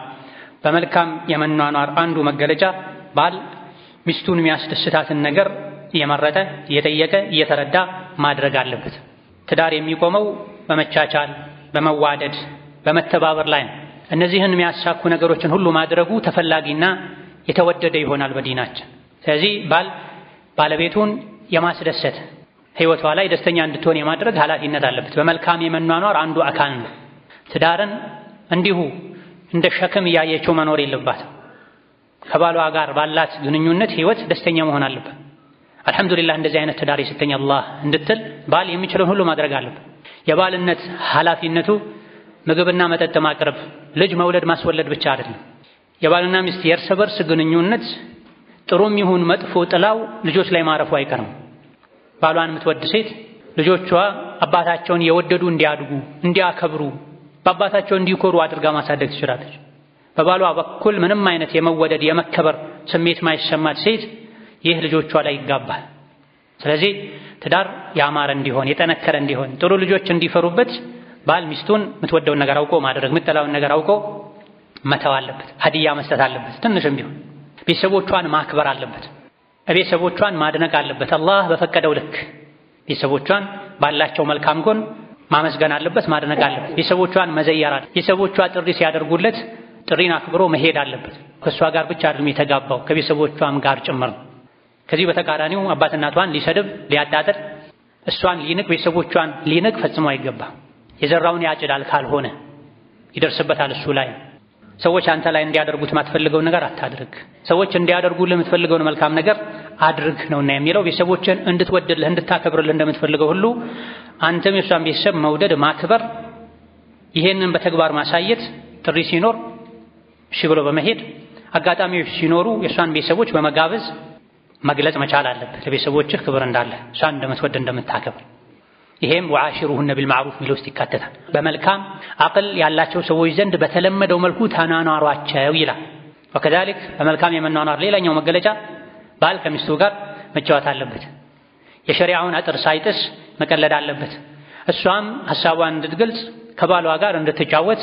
በመልካም የመኗኗር አንዱ መገለጫ ባል ሚስቱን የሚያስደስታትን ነገር እየመረጠ እየጠየቀ እየተረዳ ማድረግ አለበት። ትዳር የሚቆመው በመቻቻል በመዋደድ በመተባበር ላይ ነው። እነዚህን የሚያሳኩ ነገሮችን ሁሉ ማድረጉ ተፈላጊና የተወደደ ይሆናል በዲናችን። ስለዚህ ባል ባለቤቱን የማስደሰት ህይወቷ ላይ ደስተኛ እንድትሆን የማድረግ ኃላፊነት አለበት። በመልካም የመኗኗር አንዱ አካል ነው። ትዳርን እንዲሁ እንደ ሸክም እያየችው መኖር የለባትም። ከባሏ ጋር ባላት ግንኙነት ህይወት ደስተኛ መሆን አለበት። አልሐምዱሊላህ እንደዚህ አይነት ትዳር የሰጠኝ አላህ እንድትል ባል የሚችለውን ሁሉ ማድረግ አለበት። የባልነት ኃላፊነቱ ምግብና መጠጥ ማቅረብ፣ ልጅ መውለድ ማስወለድ ብቻ አይደለም። የባልና ሚስት የእርስ በርስ ግንኙነት ጥሩም ይሁን መጥፎ ጥላው ልጆች ላይ ማረፉ አይቀርም። ባሏን የምትወድ ሴት ልጆቿ አባታቸውን የወደዱ እንዲያድጉ እንዲያከብሩ በአባታቸው እንዲኮሩ አድርጋ ማሳደግ ትችላለች። በባሏ በኩል ምንም አይነት የመወደድ የመከበር ስሜት ማይሰማት ሴት ይህ ልጆቿ ላይ ይጋባል። ስለዚህ ትዳር ያማረ እንዲሆን የጠነከረ እንዲሆን ጥሩ ልጆች እንዲፈሩበት ባል ሚስቱን የምትወደውን ነገር አውቆ ማድረግ፣ የምትጠላውን ነገር አውቆ መተው አለበት። ሀዲያ መስጠት አለበት። ትንሽም ቢሆን ቤተሰቦቿን ማክበር አለበት። ቤተሰቦቿን ማድነቅ አለበት። አላህ በፈቀደው ልክ ቤተሰቦቿን ባላቸው መልካም ጎን ማመስገን አለበት፣ ማድነቅ አለበት። ቤተሰቦቿን መዘየር አለበት። ቤተሰቦቿ ጥሪ ሲያደርጉለት ጥሪን አክብሮ መሄድ አለበት። ከእሷ ጋር ብቻ አይደለም የተጋባው ከቤተሰቦቿም ጋር ጭምር ነው። ከዚህ በተቃራኒው አባት እናቷን ሊሰድብ ሊያጣጥር፣ እሷን ሊንቅ፣ ቤተሰቦቿን ሊንቅ ፈጽሞ አይገባም። የዘራውን ያጭዳል ካልሆነ ይደርስበታል እሱ ላይ። ሰዎች አንተ ላይ እንዲያደርጉት የማትፈልገውን ነገር አታድርግ፣ ሰዎች እንዲያደርጉልህ የምትፈልገውን መልካም ነገር አድርግ ነውና የሚለው። ቤተሰቦችን እንድትወድልህ እንድታከብርልህ እንደምትፈልገው ሁሉ አንተም የእሷን ቤተሰብ መውደድ ማክበር፣ ይሄንን በተግባር ማሳየት፣ ጥሪ ሲኖር እሺ ብሎ በመሄድ አጋጣሚዎች ሲኖሩ የእሷን ቤተሰቦች በመጋበዝ መግለጽ መቻል አለበት። ለቤተሰቦችህ ክብር እንዳለ እሷን እንደምትወድ እንደምታከብር። ይሄም ወዓሺሩሁነ ቢልማዕሩፍ ሚለው ውስጥ ይካተታል። በመልካም አቅል ያላቸው ሰዎች ዘንድ በተለመደው መልኩ ተናኗሯቸው ይላል። ወከዛሊክ በመልካም የመኗኗር ሌላኛው መገለጫ ባል ከሚስቱ ጋር መጫወት አለበት። የሸሪዓውን አጥር ሳይጥስ መቀለድ አለበት። እሷም ሐሳቧን እንድትገልጽ ከባሏ ጋር እንድትጫወት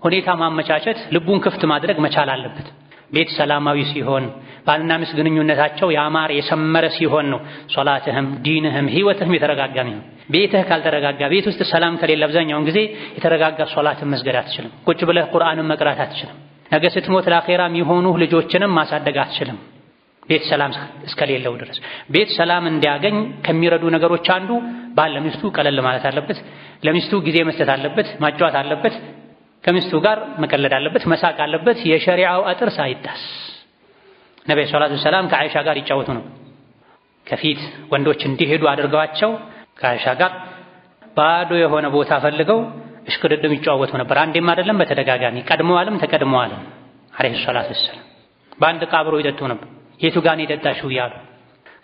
ሁኔታ ማመቻቸት፣ ልቡን ክፍት ማድረግ መቻል አለበት። ቤት ሰላማዊ ሲሆን ባልና ሚስት ግንኙነታቸው ያማረ የሰመረ ሲሆን ነው ሶላትህም ዲንህም ህይወትህም የተረጋጋ ነው። ቤትህ ካልተረጋጋ፣ ቤት ውስጥ ሰላም ከሌለ አብዛኛውን ጊዜ የተረጋጋ ሶላትን መስገድ አትችልም። ቁጭ ብለህ ቁርአንን መቅራት አትችልም። ነገ ስትሞት ለአኼራም የሆኑ ልጆችንም ማሳደግ አትችልም ቤት ሰላም እስከሌለው ድረስ። ቤት ሰላም እንዲያገኝ ከሚረዱ ነገሮች አንዱ ባል ለሚስቱ ቀለል ማለት አለበት፣ ለሚስቱ ጊዜ መስጠት አለበት፣ ማጫወት አለበት፣ ከሚስቱ ጋር መቀለድ አለበት፣ መሳቅ አለበት። የሸሪዓው አጥር ሳይጣስ ነብዩ ሰለላሁ ዐለይሂ ወሰለም ከአይሻ ጋር ይጫወቱ ነው። ከፊት ወንዶች እንዲሄዱ አድርገዋቸው ከአይሻ ጋር ባዶ የሆነ ቦታ ፈልገው እሽቅድድም ይጫወቱ ነበር። አንዴም አይደለም በተደጋጋሚ ቀድመዋልም ተቀድመዋልም አለይሂ ሰላቱ ወሰለም። በአንድ ዕቃ አብረው ይጠጡ ነበር። የቱ ጋር ነው የጠጣሽው እያሉ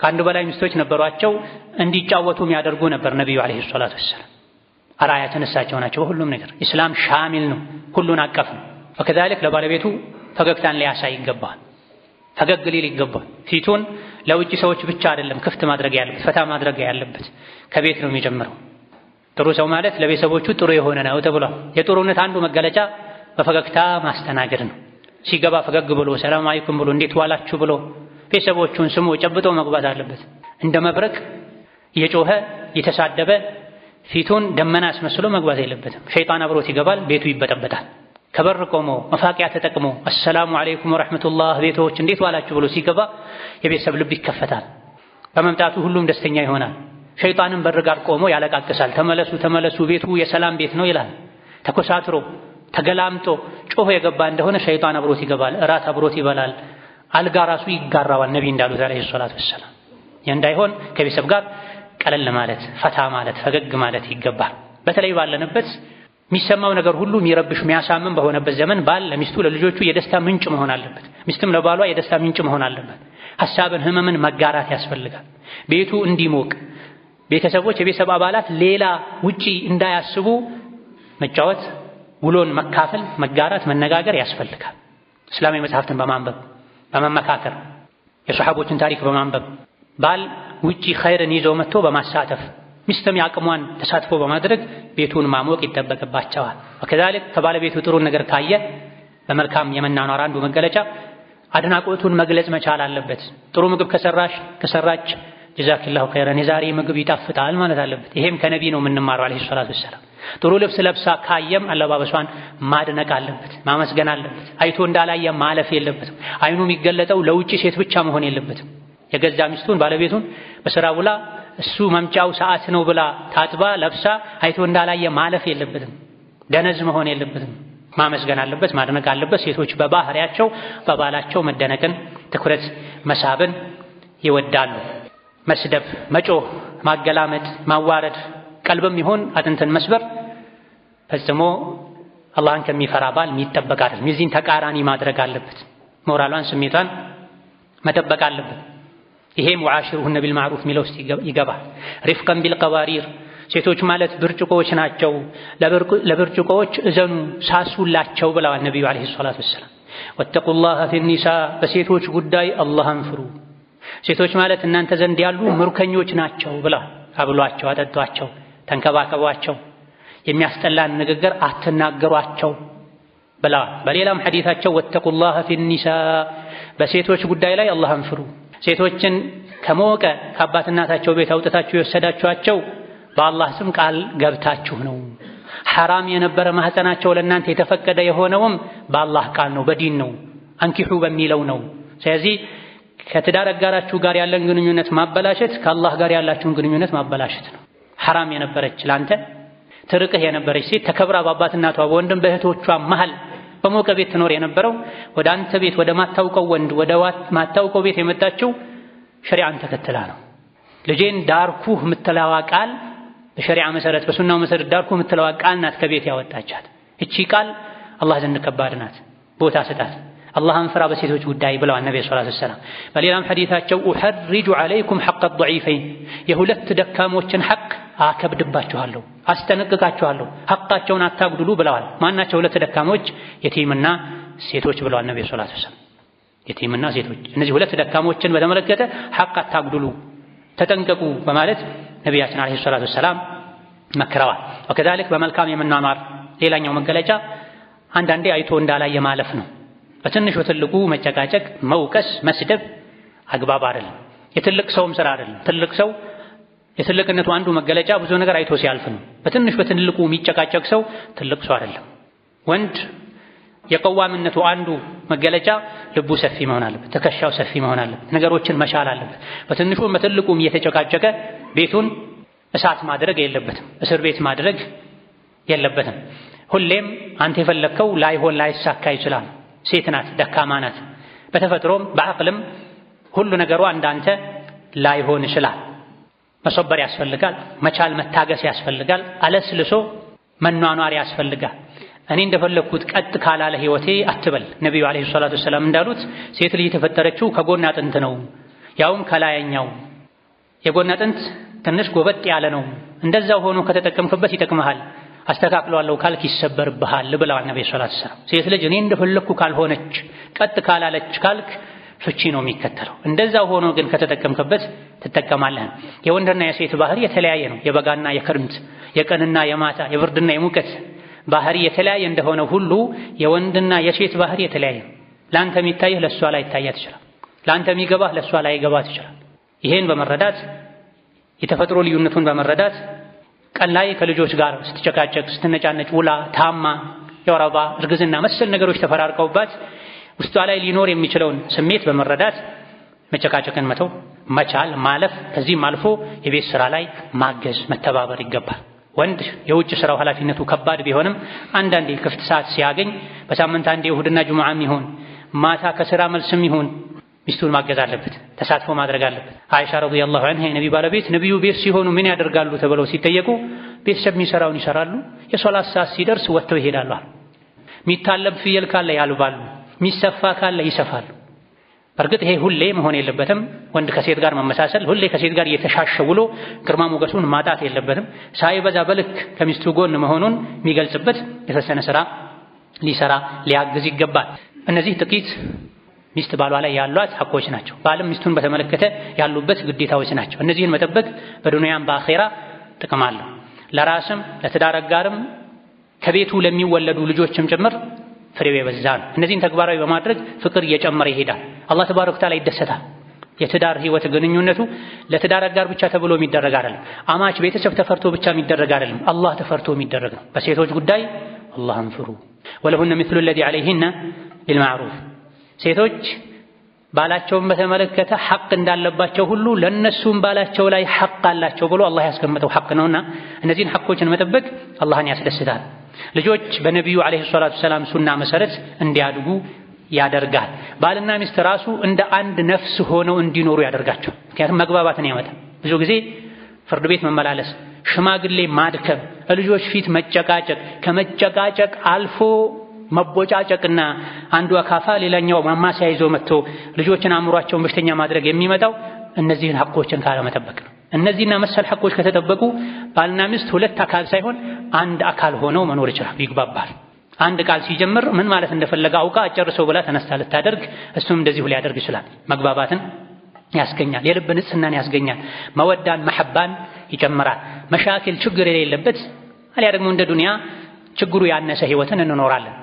ከአንድ በላይ ሚስቶች ነበሯቸው። እንዲጫወቱ የሚያደርጉ ነበር ነብዩ አለይሂ ሰላቱ ወሰለም። አራያ ተነሳቸው ናቸው በሁሉም ነገር። ኢስላም ሻሚል ነው፣ ሁሉን አቀፍ ነው። ወከዛሊክ ለባለቤቱ ፈገግታን ሊያሳይ ይገባል፣ ፈገግ ሊል ይገባል። ፊቱን ለውጭ ሰዎች ብቻ አይደለም ክፍት ማድረግ ያለበት፣ ፈታ ማድረግ ያለበት ከቤት ነው የሚጀምረው። ጥሩ ሰው ማለት ለቤተሰቦቹ ጥሩ የሆነ ነው ተብሏል። የጥሩነት አንዱ መገለጫ በፈገግታ ማስተናገድ ነው። ሲገባ ፈገግ ብሎ ሰላም አለይኩም ብሎ እንዴት ዋላችሁ ብሎ ቤተሰቦቹን ስሞ ጨብጦ መግባት አለበት እንደ መብረቅ እየጮኸ እየተሳደበ ፊቱን ደመና አስመስሎ መግባት የለበትም። ሸይጣን አብሮት ይገባል፣ ቤቱ ይበጠበጣል። ከበር ቆሞ መፋቂያ ተጠቅሞ አሰላሙ አለይኩም ወራህመቱላህ ቤቶች እንዴት ዋላችሁ ብሎ ሲገባ የቤተሰብ ልብ ይከፈታል። በመምጣቱ ሁሉም ደስተኛ ይሆናል። ሸይጣንም በር ጋር ቆሞ ያለቃቅሳል። ተመለሱ ተመለሱ ቤቱ የሰላም ቤት ነው ይላል። ተኮሳትሮ ተገላምጦ ጮሆ የገባ እንደሆነ ሸይጣን አብሮት ይገባል፣ እራት አብሮት ይበላል፣ አልጋ ራሱ ይጋራዋል። ነብይ እንዳሉት አለይሂ ሰላቱ ወሰላም እንዳይሆን ከቤተሰብ ጋር ቀለል ማለት ፈታ ማለት ፈገግ ማለት ይገባል። በተለይ ባለንበት የሚሰማው ነገር ሁሉ የሚረብሽ የሚያሳምን በሆነበት ዘመን ባል ለሚስቱ ለልጆቹ የደስታ ምንጭ መሆን አለበት። ሚስትም ለባሏ የደስታ ምንጭ መሆን አለበት። ሐሳብን ህመምን መጋራት ያስፈልጋል። ቤቱ እንዲሞቅ ቤተሰቦች የቤተሰብ አባላት ሌላ ውጪ እንዳያስቡ መጫወት፣ ውሎን መካፈል፣ መጋራት፣ መነጋገር ያስፈልጋል። እስላማዊ መጽሐፍትን በማንበብ በመመካከር የሰሃቦችን ታሪክ በማንበብ ባል ውጪ ኸይርን ይዞ መጥቶ በማሳተፍ ሚስትም ያቅሟን ተሳትፎ በማድረግ ቤቱን ማሞቅ ይጠበቅባቸዋል። ወከዛልክ ከባለቤቱ ጥሩ ነገር ካየ በመልካም የመናኗር አንዱ መገለጫ አድናቆቱን መግለጽ መቻል አለበት። ጥሩ ምግብ ከሰራች ጀዛኪላሁ ኸይረን የዛሬ ምግብ ይጣፍጣል ማለት አለበት። ይሄም ከነቢ ነው የምንማረው አለይሂ ሰላቱ ወሰላም። ጥሩ ልብስ ለብሳ ካየም አለባበሷን ማድነቅ አለበት፣ ማመስገን አለበት። አይቶ እንዳላየ ማለፍ የለበትም። አይኑ የሚገለጠው ለውጪ ሴት ብቻ መሆን የለበትም። የገዛ ሚስቱን ባለቤቱን በስራ ውላ እሱ መምጫው ሰዓት ነው ብላ ታጥባ ለብሳ አይቶ እንዳላየ ማለፍ የለበትም። ደነዝ መሆን የለበትም። ማመስገን አለበት፣ ማድነቅ አለበት። ሴቶች በባህሪያቸው በባላቸው መደነቅን፣ ትኩረት መሳብን ይወዳሉ። መስደብ፣ መጮህ፣ ማገላመጥ፣ ማዋረድ ቀልብም ይሁን አጥንትን መስበር ፈጽሞ አላህን ከሚፈራ ባል የሚጠበቅ አይደለም። የዚህን ተቃራኒ ማድረግ አለበት። ሞራሏን ስሜቷን መጠበቅ አለበት። ይሄም ወዓሽሩሁነ ቢልማዕሩፍ ሚለው ውስጥ ይገባል። ሪፍቀን ቢልቀዋሪር ሴቶች ማለት ብርጭቆዎች ናቸው፣ ለብርጭቆዎች እዘኑ ሳሱላቸው ብለዋል ነቢዩ ዓለይሂ ሰላቱ ወሰላም። ወተቁላህ ፊኒሳ በሴቶች ጉዳይ አላህን ፍሩ። ሴቶች ማለት እናንተ ዘንድ ያሉ ምርኮኞች ናቸው ብለዋል። አብሏቸው፣ አጠጧቸው፣ ተንከባከቧቸው፣ የሚያስጠላን ንግግር አትናገሯቸው ብለዋል። በሌላም ሐዲታቸው ወተቁላህ ፊኒሳ በሴቶች ጉዳይ ላይ አላህን ፍሩ። ሴቶችን ከሞቀ ከአባት እናታቸው ቤት አውጥታችሁ የወሰዳችኋቸው በአላህ ስም ቃል ገብታችሁ ነው። ሐራም የነበረ ማህፀናቸው ለእናንተ የተፈቀደ የሆነውም በአላህ ቃል ነው፣ በዲን ነው፣ አንኪሑ በሚለው ነው። ስለዚህ ከትዳር አጋራችሁ ጋር ያለን ግንኙነት ማበላሸት ከአላህ ጋር ያላችሁን ግንኙነት ማበላሸት ነው። ሐራም የነበረች ለአንተ ትርቅህ የነበረች ሴት ተከብራ በአባት እናቷ በወንድም በእህቶቿ መሃል በሞቀ ቤት ትኖር የነበረው ወደ አንተ ቤት ወደ ማታውቀው ወንድ ወደ ማታውቀው ቤት የመጣችው ሸሪዓን ተከትላ ነው። ልጄን ዳርኩህ የምትለዋ ቃል በሸሪዓ መሰረት በሱናው መሰረት ዳርኩህ የምትለዋ ቃል ናት ከቤት ያወጣቻት። እቺ ቃል አላህ ዘንድ ከባድ ናት፣ ቦታ ስጣት። አላህን ፍራ በሴቶች ጉዳይ ብለዋል ነብዩ ሰለላሁ ዐለይሂ ወሰለም። በሌላም ሐዲታቸው ኡሐርጁ ዐለይኩም ሐቀ ضعيفين የሁለት ደካሞችን ሐቅ አከብድባችኋለሁ፣ አስጠነቅቃችኋለሁ፣ ሐቃቸውን አታጉድሉ ብለዋል። ማናቸው ሁለት ደካሞች? የቲምና ሴቶች ብለዋል ነብዩ ሰለላሁ ዐለይሂ ወሰለም። የቲምና ሴቶች፣ እነዚህ ሁለት ደካሞችን በተመለከተ ሐቅ አታጉድሉ፣ ተጠንቀቁ በማለት ነቢያችን ዐለይሂ ሰላቱ ወሰላም መክረዋል። ወከዛልክ በመልካም የመኗኗር ሌላኛው መገለጫ አንዳንዴ አይቶ እንዳላየ ማለፍ ነው። በትንሽ በትልቁ መጨቃጨቅ፣ መውቀስ፣ መስደብ አግባብ አይደለም። የትልቅ ሰውም ስራ አይደለም። ትልቅ ሰው የትልቅነቱ አንዱ መገለጫ ብዙ ነገር አይቶ ሲያልፍ ነው። በትንሽ በትልቁ የሚጨቃጨቅ ሰው ትልቅ ሰው አይደለም። ወንድ የቀዋምነቱ አንዱ መገለጫ ልቡ ሰፊ መሆን አለበት፣ ትከሻው ሰፊ መሆን አለበት፣ ነገሮችን መቻል አለበት። በትንሹም በትልቁም እየተጨቃጨቀ ቤቱን እሳት ማድረግ የለበትም፣ እስር ቤት ማድረግ የለበትም። ሁሌም አንተ የፈለግከው ላይሆን ላይሳካ ይችላል። ሴት ናት፣ ደካማ ናት። በተፈጥሮም በአቅልም ሁሉ ነገሯ እንዳንተ ላይሆን ይችላል። መሰበር ያስፈልጋል፣ መቻል መታገስ ያስፈልጋል፣ አለስልሶ መኗኗር ያስፈልጋል። እኔ እንደፈለግኩት ቀጥ ካላለ ህይወቴ አትበል። ነቢዩ ዓለይሂ ሰላቱ ወሰላም እንዳሉት ሴት ልጅ የተፈጠረችው ከጎን አጥንት ነው፣ ያውም ከላይኛው። የጎን አጥንት ትንሽ ጎበጥ ያለ ነው። እንደዛው ሆኖ ከተጠቀምክበት ይጠቅምሃል፣ አስተካክለዋለሁ ካልክ ይሰበርብሃል ብለዋል ነብዩ ሰለላሁ ዐለይሂ ወሰለም። ሴት ልጅ እኔ እንደፈለግኩ ካልሆነች ቀጥ ካላለች ካልክ ፍቺ ነው የሚከተለው። እንደዛው ሆኖ ግን ከተጠቀምክበት ትጠቀማለህ። የወንድና የሴት ባህሪ የተለያየ ነው። የበጋና የክርምት፣ የቀንና የማታ፣ የብርድና የሙቀት ባህሪ የተለያየ እንደሆነ ሁሉ የወንድና የሴት ባህሪ የተለያየ ነው። ለአንተ የሚታይህ ለእሷ ላይ ይታያት ይችላል። ለአንተ የሚገባህ ለእሷ ላይ ይገባት ይችላል። ይሄን በመረዳት የተፈጥሮ ልዩነቱን በመረዳት ቀን ላይ ከልጆች ጋር ስትጨቃጨቅ ስትነጫነጭ ውላ ታማ የወር አበባ እርግዝና መሰል ነገሮች ተፈራርቀውባት ውስጧ ላይ ሊኖር የሚችለውን ስሜት በመረዳት መጨቃጨቅን መተው መቻል ማለፍ ከዚህም አልፎ የቤት ስራ ላይ ማገዝ መተባበር ይገባል። ወንድ የውጭ ስራው ኃላፊነቱ ከባድ ቢሆንም አንዳንዴ ክፍት ሰዓት ሲያገኝ በሳምንት አንዴ እሁድና ጁሙዓም ይሁን ማታ ከስራ መልስም ይሁን ሚስቱን ማገዝ አለበት፣ ተሳትፎ ማድረግ አለበት። አይሻ ረዲየላሁ ዐንሃ የነቢ ባለቤት ነብዩ ቤት ሲሆኑ ምን ያደርጋሉ ተብለው ሲጠየቁ ቤተሰብ የሚሰራውን ይሰራሉ፣ የሶላት ሰዓት ሲደርስ ወጥተው ይሄዳሉ። የሚታለብ ፍየል ካለ ያልባሉ፣ የሚሰፋ ካለ ይሰፋሉ። በእርግጥ ይሄ ሁሌ መሆን የለበትም። ወንድ ከሴት ጋር መመሳሰል ሁሌ ከሴት ጋር እየተሻሸ ውሎ ግርማ ሞገሱን ማጣት የለበትም። ሳይበዛ በልክ ከሚስቱ ጎን መሆኑን የሚገልጽበት የተወሰነ ስራ ሊሰራ ሊያግዝ ይገባል። እነዚህ ጥቂት ሚስት ባሏ ላይ ያሏት ሐቆች ናቸው። ባልም ሚስቱን በተመለከተ ያሉበት ግዴታዎች ናቸው። እነዚህን መጠበቅ በዱንያም በአኼራ ጥቅም አለው። ለራስም ለትዳር አጋርም ከቤቱ ለሚወለዱ ልጆችም ጭምር ፍሬው የበዛ ነው። እነዚህን ተግባራዊ በማድረግ ፍቅር እየጨመረ ይሄዳል። አላህ ተባረከ ወተዓላ ይደሰታል። የትዳር ህይወት ግንኙነቱ ለትዳር አጋር ብቻ ተብሎ የሚደረግ አይደለም። አማች ቤተሰብ ተፈርቶ ብቻ የሚደረግ አይደለም። አላህ ተፈርቶ የሚደረግ ነው። በሴቶች ጉዳይ አላህን ፍሩ። ወለሁነ ሚስሉ الذي عليهن بالمعروف ሴቶች ባላቸውን በተመለከተ ሐቅ እንዳለባቸው ሁሉ ለነሱም ባላቸው ላይ ሐቅ አላቸው ብሎ አላህ ያስቀመጠው ሐቅ ነውና እነዚህን ሐቆችን መጠበቅ አላህን ያስደስታል። ልጆች በነብዩ አለይሂ ሰላቱ ሰላም ሱና መሰረት እንዲያድጉ ያደርጋል። ባልና ሚስት ራሱ እንደ አንድ ነፍስ ሆነው እንዲኖሩ ያደርጋቸው። ምክንያቱም መግባባትን ያመጣል። ብዙ ጊዜ ፍርድ ቤት መመላለስ፣ ሽማግሌ ማድከም፣ ልጆች ፊት መጨቃጨቅ፣ ከመጨቃጨቅ አልፎ መቦጫጨቅና አንዱ አካፋ ሌላኛው ማማሲያ ይዞ መጥቶ ልጆችን አእምሯቸውን በሽተኛ ማድረግ የሚመጣው እነዚህን ሐቆችን ካለመጠበቅ ነው። እነዚህና መሰል ሐቆች ከተጠበቁ ባልና ሚስት ሁለት አካል ሳይሆን አንድ አካል ሆነው መኖር ይችላል፣ ይግባባል። አንድ ቃል ሲጀምር ምን ማለት እንደፈለገ አውቃ አጨርሰው ብላ ተነስታ ልታደርግ እሱም እንደዚሁ ሊያደርግ ይችላል። መግባባትን ያስገኛል፣ የልብ ንጽህናን ያስገኛል፣ መወዳን መሐባን ይጨምራል። መሻኪል ችግር የሌለበት አልያ ደግሞ እንደ ዱንያ ችግሩ ያነሰ ህይወትን እንኖራለን።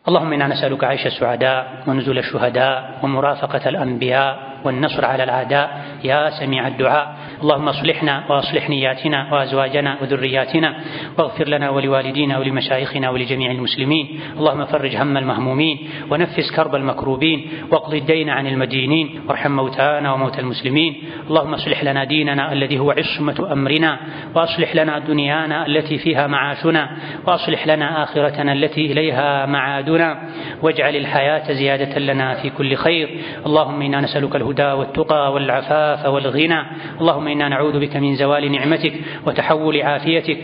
اللهم إنا نسألك عيش السعداء ونزول الشهداء ومرافقة الأنبياء والنصر على الأعداء يا سميع الدعاء. اللهم اصلحنا وأصلح نياتنا وأزواجنا وذرياتنا واغفر لنا ولوالدينا ولمشايخنا ولجميع المسلمين. اللهم فرج هم المهمومين ونفس كرب المكروبين واقض الدين عن المدينين وارحم موتانا وموتى المسلمين. اللهم اصلح لنا ديننا الذي هو عصمة أمرنا وأصلح لنا دنيانا التي فيها معاشنا وأصلح لنا آخرتنا التي إليها معادنا واجعل الحياة زيادة لنا في كل خير. اللهم إنا نسألك الهدى والتقى والعفاف والغنى. اللهم إنا نعوذ بك من زوال نعمتك وتحول عافيتك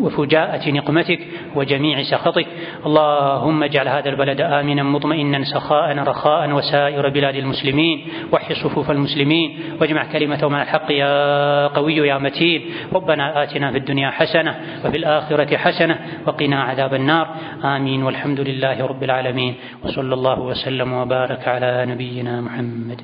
وفجاءة نقمتك وجميع سخطك. اللهم اجعل هذا البلد آمنا مطمئنا سخاء رخاء وسائر بلاد المسلمين. وحي صفوف المسلمين واجمع كلمتهم على الحق يا قوي يا متين. ربنا آتنا في الدنيا حسنة وفي الآخرة حسنة وقنا عذاب النار. آمين والحمد لله رب العالمين. وصلى الله وسلم وبارك على نبينا محمد.